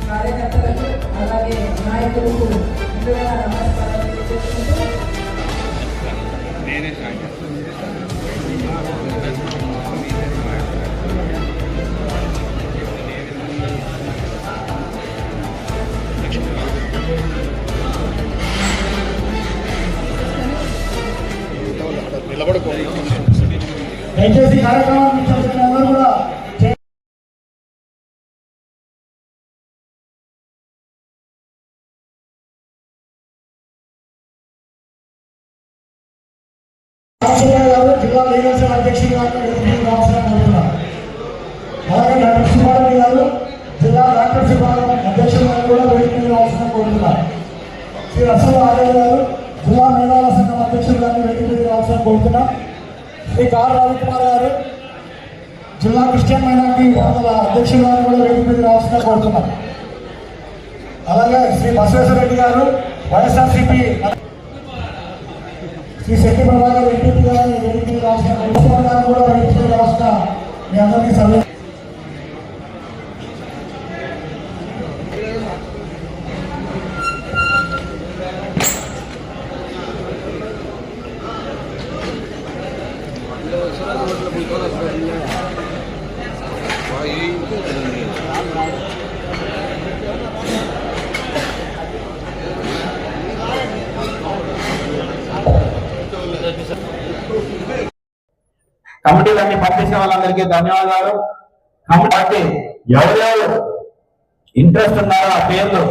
కార్యకర్తలకు అలాగే నాయకులకు నమస్కారాలు తెలియజేసుకుంటూ దయచేసి కార్యక్రమాన్ని అందరూ కూడా జిల్లా లీగల్ అధ్యక్షుడు అలాగే డాక్టర్ సుబ్బారెడ్డి గారు జిల్లా డాక్టర్ సుబ్బారెడ్డి అధ్యక్షుడు గారు కూడా వేదిక అవసరం కోరుతున్నారు. శ్రీ రసూల్ ఆలయ గారు జిల్లా మేధావుల సంఘం అధ్యక్షుడు గారిని వేదిక అవసరం కోరుతున్నాం. శ్రీ కార్ రవికుమార్ గారు జిల్లా క్రిస్టియన్ మైనార్టీ అధ్యక్షుడు గారిని కూడా వేదిక అవసరం కోరుతున్నాం. అలాగే శ్రీ బసవేశ్వర రెడ్డి గారు వైఎస్ఆర్సీపీ శ్రీ శక్తి ప్రభాకర్ ఎంపీ గారిని వేదిక రాష్ట్ర కూడా వేదిక రాష్ట్ర మీ అందరికీ సభ కమిటీలన్నీ పంపించిన వాళ్ళందరికీ ధన్యవాదాలు. కాబట్టి ఎవరెవరు ఇంట్రెస్ట్ ఉన్నారో ఆ పేర్లు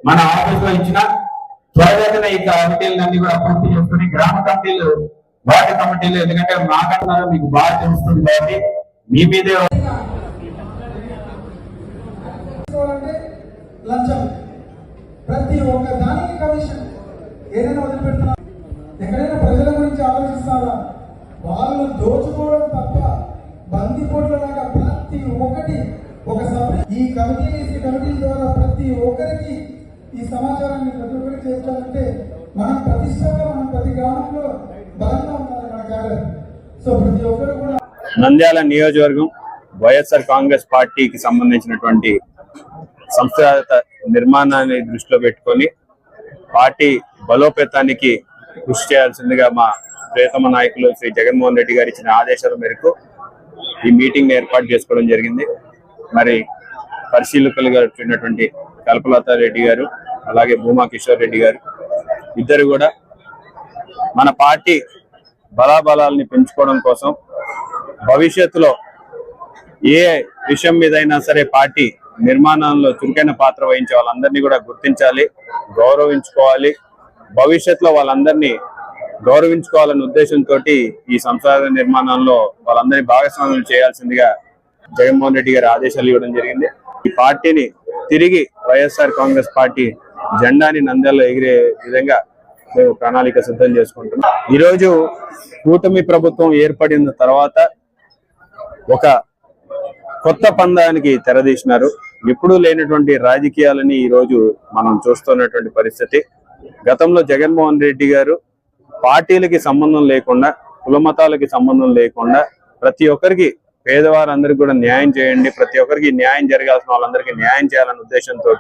మన ఆఫీస్ లో ఇచ్చిన త్వరగా ఈ కమిటీలన్నీ కూడా పూర్తి చేసుకుని గ్రామ కమిటీలు వార్డు కమిటీలు ఎందుకంటే మాకన్నా మీకు బాగా తెలుస్తుంది కాబట్టి మీ మీదే ప్రతి ఒక్క దానికి కమిషన్ ఏదైనా వదిలిపెడుతున్నారు. ఎక్కడైనా ప్రజల గురించి ఆలోచిస్తారా? వాళ్ళు దోచుకోవడం తప్ప బందిపోట్లలాగా ప్రతి ఒక్కటి ఒక ఈ కమిటీ ద్వారా ప్రతి ఒక్కరికి ఈ సమాచారాన్ని ప్రతి ఒక్కరికి చేర్చాలంటే మనం ప్రతిష్టంగా మనం ప్రతి గ్రామంలో బలంగా ఉండాలి మన క్యాడర్. సో ప్రతి ఒక్కరు కూడా నంద్యాల నియోజకవర్గం వైఎస్ఆర్ కాంగ్రెస్ పార్టీకి సంబంధించినటువంటి సంస్థాగత నిర్మాణాన్ని దృష్టిలో పెట్టుకొని పార్టీ బలోపేతానికి కృషి చేయాల్సిందిగా మా ప్రియతమ నాయకులు శ్రీ జగన్మోహన్ రెడ్డి గారు ఇచ్చిన ఆదేశాల మేరకు ఈ మీటింగ్ ఏర్పాటు చేసుకోవడం జరిగింది. మరి పరిశీలకులుగా వచ్చినటువంటి కల్పలత రెడ్డి గారు అలాగే భూమా కిషోర్ రెడ్డి గారు ఇద్దరు కూడా మన పార్టీ బలాబలాల్ని పెంచుకోవడం కోసం భవిష్యత్తులో ఏ విషయం మీదైనా సరే పార్టీ నిర్మాణంలో చురుకైన పాత్ర వహించే వాళ్ళందరినీ కూడా గుర్తించాలి, గౌరవించుకోవాలి, భవిష్యత్తులో వాళ్ళందరినీ గౌరవించుకోవాలనే ఉద్దేశంతో ఈ సంస్థాగత నిర్మాణంలో వాళ్ళందరినీ భాగస్వామ్యం చేయాల్సిందిగా జగన్మోహన్ రెడ్డి గారి ఆదేశాలు ఇవ్వడం జరిగింది. ఈ పార్టీని తిరిగి వైఎస్ఆర్ కాంగ్రెస్ పార్టీ జెండాని నంద్యాలలో ఎగిరే విధంగా మేము ప్రణాళిక సిద్ధం చేసుకుంటున్నాం. ఈరోజు కూటమి ప్రభుత్వం ఏర్పడిన తర్వాత ఒక కొత్త పందానికి తెరదీసినారు. ఎప్పుడూ లేనటువంటి రాజకీయాలని ఈ రోజు మనం చూస్తున్నటువంటి పరిస్థితి. గతంలో జగన్మోహన్ రెడ్డి గారు పార్టీలకి సంబంధం లేకుండా కులమతాలకి సంబంధం లేకుండా ప్రతి ఒక్కరికి పేదవారందరికీ కూడా న్యాయం చేయండి, ప్రతి ఒక్కరికి న్యాయం జరగాల్సిన వాళ్ళందరికీ న్యాయం చేయాలనే ఉద్దేశంతో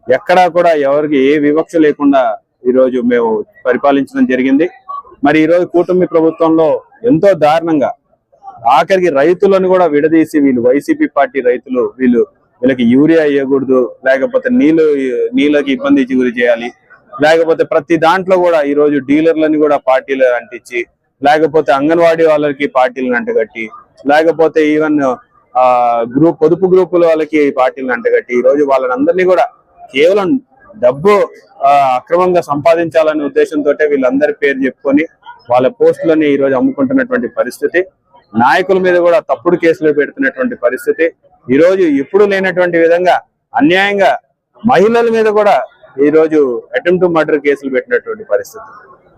ఎక్కడా కూడా ఎవరికి ఏ వివక్ష లేకుండా ఈరోజు మేము పరిపాలించడం జరిగింది. మరి ఈరోజు కూటమి ప్రభుత్వంలో ఎంతో దారుణంగా ఆఖరికి రైతులను కూడా విడదీసి వీళ్ళు వైసీపీ పార్టీ రైతులు వీళ్ళకి యూరియా ఇవ్వకూడదు, లేకపోతే నీళ్ళకి ఇబ్బంది గురి చేయాలి, లేకపోతే ప్రతి దాంట్లో కూడా ఈరోజు డీలర్లని కూడా పార్టీలు అంటించి, లేకపోతే అంగన్వాడీ వాళ్ళకి పార్టీలను అంటగట్టి, లేకపోతే ఈవెన్ పొదుపు గ్రూపుల వాళ్ళకి పార్టీలను అంటగట్టి ఈరోజు వాళ్ళందరినీ కూడా కేవలం డబ్బు అక్రమంగా సంపాదించాలనే ఉద్దేశంతో వీళ్ళందరి పేరు చెప్పుకొని వాళ్ళ పోస్టులని ఈరోజు అమ్ముకుంటున్నటువంటి పరిస్థితి. నాయకుల మీద కూడా తప్పుడు కేసులు పెడుతున్నటువంటి పరిస్థితి. ఈరోజు ఎప్పుడు లేనటువంటి విధంగా అన్యాయంగా మహిళల మీద కూడా ఈరోజు అటెంప్ట్ టు మర్డర్ కేసులు పెట్టినటువంటి పరిస్థితి.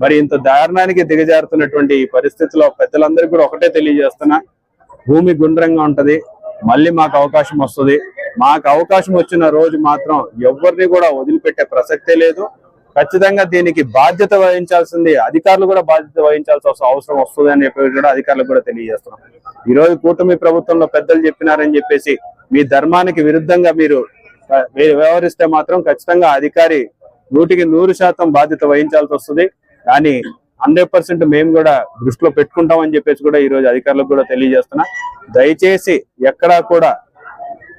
మరి ఇంత దారుణానికి దిగజారుతున్నటువంటి ఈ పరిస్థితిలో పెద్దలందరికీ కూడా ఒకటే తెలియజేస్తున్నా, భూమి గుండ్రంగా ఉంటది, మళ్ళీ మాకు అవకాశం వస్తుంది. మాకు అవకాశం వచ్చిన రోజు మాత్రం ఎవరిని కూడా వదిలిపెట్టే ప్రసక్తే లేదు. ఖచ్చితంగా దీనికి బాధ్యత వహించాల్సింది అధికారులు కూడా బాధ్యత వహించాల్సిన అవసరం వస్తుంది అని చెప్పి కూడా అధికారులకు కూడా తెలియజేస్తున్నాం. ఈ రోజు కూటమి ప్రభుత్వంలో పెద్దలు చెప్పినారని చెప్పేసి మీ ధర్మానికి విరుద్ధంగా మీరు వ్యవహరిస్తే మాత్రం ఖచ్చితంగా అధికారి 100% బాధ్యత వహించాల్సి వస్తుంది. కానీ 100% మేము కూడా దృష్టిలో పెట్టుకుంటామని చెప్పేసి కూడా ఈ రోజు అధికారులకు కూడా తెలియజేస్తున్నా. దయచేసి ఎక్కడా కూడా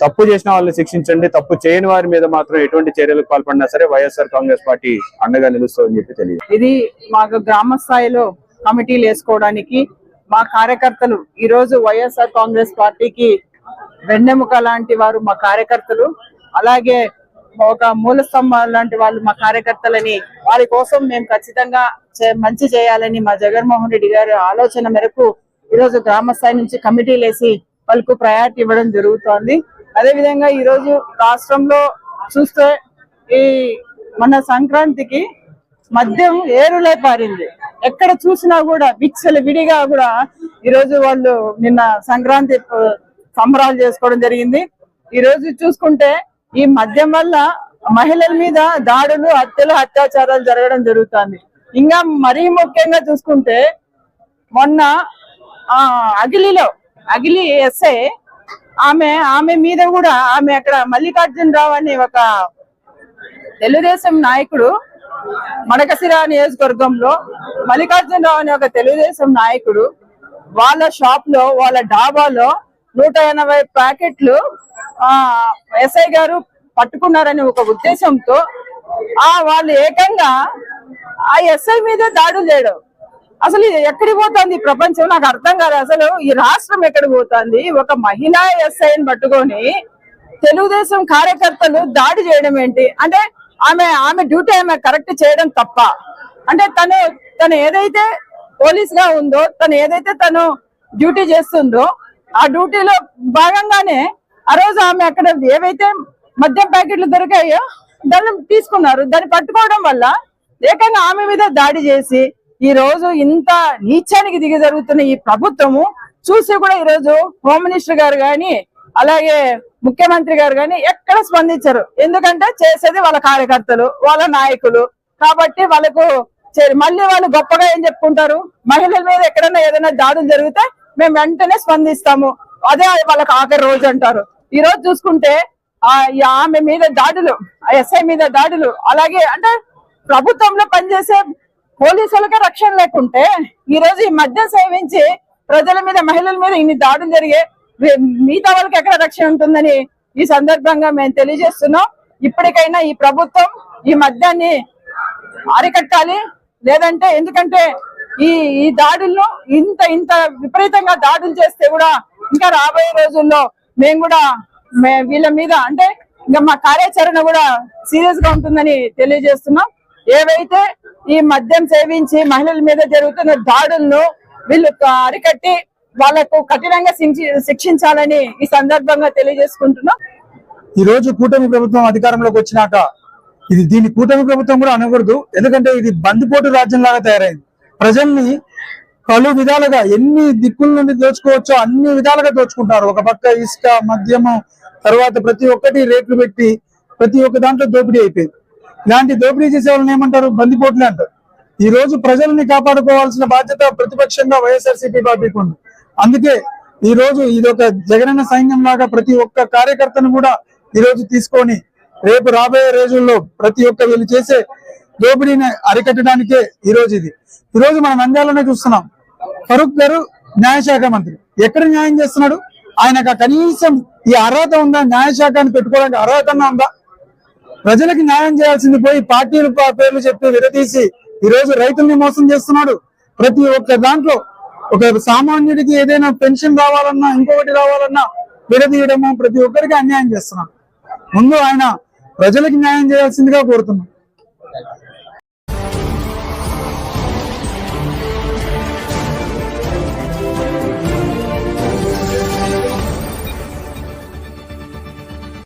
తప్పు చేసిన వాళ్ళని శిక్షించండి, తప్పు చేయని వారి మీద మాత్రం ఎటువంటి చర్యలకు పాల్పడినా సరే వైఎస్ఆర్ కాంగ్రెస్ పార్టీ అండగా నిలుస్తుందని చెప్పి తెలియదు. ఇది మాకు గ్రామ స్థాయిలో కమిటీలు వేసుకోవడానికి మా కార్యకర్తలు ఈ రోజు వైఎస్ఆర్ కాంగ్రెస్ పార్టీకి వెన్నెముక లాంటి వారు మా కార్యకర్తలు, అలాగే ఒక మూల స్తంభం లాంటి వాళ్ళు మా కార్యకర్తలని, వారి కోసం మేము ఖచ్చితంగా మంచి చేయాలని మా జగన్మోహన్ రెడ్డి గారి ఆలోచన మేరకు ఈరోజు గ్రామ స్థాయి నుంచి కమిటీలు వేసి వాళ్ళకు ప్రయారిటీ ఇవ్వడం జరుగుతోంది. అదే విధంగా ఈ రోజు రాష్ట్రంలో చూస్తే ఈ మన సంక్రాంతికి మద్యం ఏరులై పారింది. ఎక్కడ చూసినా కూడా విడిగా కూడా ఈ రోజు వాళ్ళు నిన్న సంక్రాంతి సంబరాలు చేసుకోవడం జరిగింది. ఈ రోజు చూసుకుంటే ఈ మద్యం వల్ల మహిళల మీద దాడులు, హత్యలు, అత్యాచారాలు జరగడం జరుగుతుంది. ఇంకా మరీ ముఖ్యంగా చూసుకుంటే మొన్న అగిలి ఎస్ఐ ఆమె మీద కూడా ఆమె అక్కడ మల్లికార్జున రావు అని ఒక తెలుగుదేశం నాయకుడు మడకసిర నియోజకవర్గంలో మల్లికార్జున రావు అనే ఒక తెలుగుదేశం నాయకుడు వాళ్ళ షాప్ లో వాళ్ళ డాబాలో 180 ప్యాకెట్లు ఎస్ఐ గారు పట్టుకున్నారని ఒక ఉద్దేశంతో వాళ్ళు ఏకంగా ఆ ఎస్ఐ మీద దాడులు చేయడం. అసలు ఇది ఎక్కడికి పోతుంది ప్రపంచం నాకు అర్థం కాదు. అసలు ఈ రాష్ట్రం ఎక్కడికి పోతుంది? ఒక మహిళా ఎస్ఐని పట్టుకొని తెలుగుదేశం కార్యకర్తలు దాడి చేయడం ఏంటి? అంటే ఆమె డ్యూటీ ఆమె కరెక్ట్ చేయడం తప్ప? అంటే తను ఏదైతే పోలీస్ గా ఉందో, తను డ్యూటీ చేస్తుందో ఆ డ్యూటీలో భాగంగానే ఆ రోజు ఆమె అక్కడ ఏవైతే మద్యం ప్యాకెట్లు దొరికాయో దాన్ని తీసుకున్నారు. దాన్ని పట్టుకోవడం వల్ల ఏకంగా ఆమె మీద దాడి చేసి ఈ రోజు ఇంత నీచానికి దిగి జరుగుతున్న ఈ ప్రభుత్వము చూసి కూడా ఈ రోజు హోమ్ మినిస్టర్ గారు గాని అలాగే ముఖ్యమంత్రి గారు గాని ఎక్కడ స్పందించరు. ఎందుకంటే చేసేది వాళ్ళ కార్యకర్తలు, వాళ్ళ నాయకులు కాబట్టి వాళ్ళకు మళ్ళీ వాళ్ళు గొప్పగా ఏం చెప్పుకుంటారు? మహిళల మీద ఎక్కడైనా ఏదైనా దాడులు జరిగితే మేము వెంటనే స్పందిస్తాము, అదే వాళ్ళకి ఆఖరి రోజు అంటారు. ఈ రోజు చూసుకుంటే ఆమె మీద దాడులు, ఎస్ఐ మీద దాడులు, అలాగే అంటే ప్రభుత్వంలో పనిచేసే పోలీసులకే రక్షణ లేకుంటే ఈ రోజు ఈ మద్యం సేవించి ప్రజల మీద, మహిళల మీద ఇన్ని దాడులు జరిగే మిగతా వాళ్ళకి ఎక్కడ రక్షణ ఉంటుందని ఈ సందర్భంగా మేము తెలియజేస్తున్నాం. ఇప్పటికైనా ఈ ప్రభుత్వం ఈ మద్యాన్ని అరికట్టాలి. లేదంటే ఎందుకంటే ఈ దాడుల్లో ఇంత విపరీతంగా దాడులు చేస్తే కూడా ఇంకా రాబోయే రోజుల్లో మేము కూడా వీళ్ళ మీద అంటే ఇంకా మా కార్యాచరణ కూడా సీరియస్ గా ఉంటుందని తెలియజేస్తున్నాం. ఏవైతే ఈ మద్యం సేవించి మహిళల మీద జరుగుతున్న దాడులను వీళ్ళు అరికట్టి వాళ్లకు కఠినంగా శిక్షించాలని ఈ సందర్భంగా తెలియజేసుకుంటున్నాం. ఈ రోజు కూటమి ప్రభుత్వం అధికారంలోకి వచ్చినాక దీని కూటమి ప్రభుత్వం కూడా అనకూడదు. ఎందుకంటే ఇది బందిపోటు రాజ్యం లాగా తయారైంది. ప్రజల్ని పలు విధాలుగా ఎన్ని దిక్కుల నుండి దోచుకోవచ్చో అన్ని విధాలుగా దోచుకుంటారు. ఒక పక్క ఇసుక, మద్యము, తర్వాత ప్రతి ఒక్కటి రేట్లు పెట్టి ప్రతి ఒక్క దాంట్లో దోపిడీ అయిపోయింది. ఇలాంటి దోపిడీ చేసే వాళ్ళని ఏమంటారు? బందిపోట్లే అంటారు. ఈ రోజు ప్రజల్ని కాపాడుకోవాల్సిన బాధ్యత ప్రతిపక్షంగా వైఎస్ఆర్సీపీ పార్టీకి ఉంది. అందుకే ఈ రోజు ఇదొక జగనన్న సైన్యం లాగా ప్రతి ఒక్క కార్యకర్తను కూడా ఈ రోజు తీసుకొని రేపు రాబోయే రోజుల్లో ప్రతి ఒక్క వీళ్ళు చేసే దోపిడీని అరికట్టడానికే ఈ రోజు ఇది. ఈ రోజు మన నంద్యాలనే చూస్తున్నాం. ఫరూక్ గారు న్యాయశాఖ మంత్రి ఎక్కడ న్యాయం చేస్తున్నాడు? ఆయనకు కనీసం ఈ అర్హత ఉందా? న్యాయశాఖని పెట్టుకోవడానికి అర్హత ఉందా? ప్రజలకు న్యాయం చేయాల్సింది పోయి పార్టీల పేర్లు చెప్పి విడదీసి ఈ రోజు రైతుల్ని మోసం చేస్తున్నాడు. ప్రతి ఒక్క దాంట్లో ఒక సామాన్యుడికి ఏదైనా పెన్షన్ రావాలన్నా, ఇంకొకటి రావాలన్నా విడదీయడము, ప్రతి ఒక్కరికి అన్యాయం చేస్తున్నాడు. ముందు ఆయన ప్రజలకు న్యాయం చేయాల్సిందిగా కోరుతున్నాం.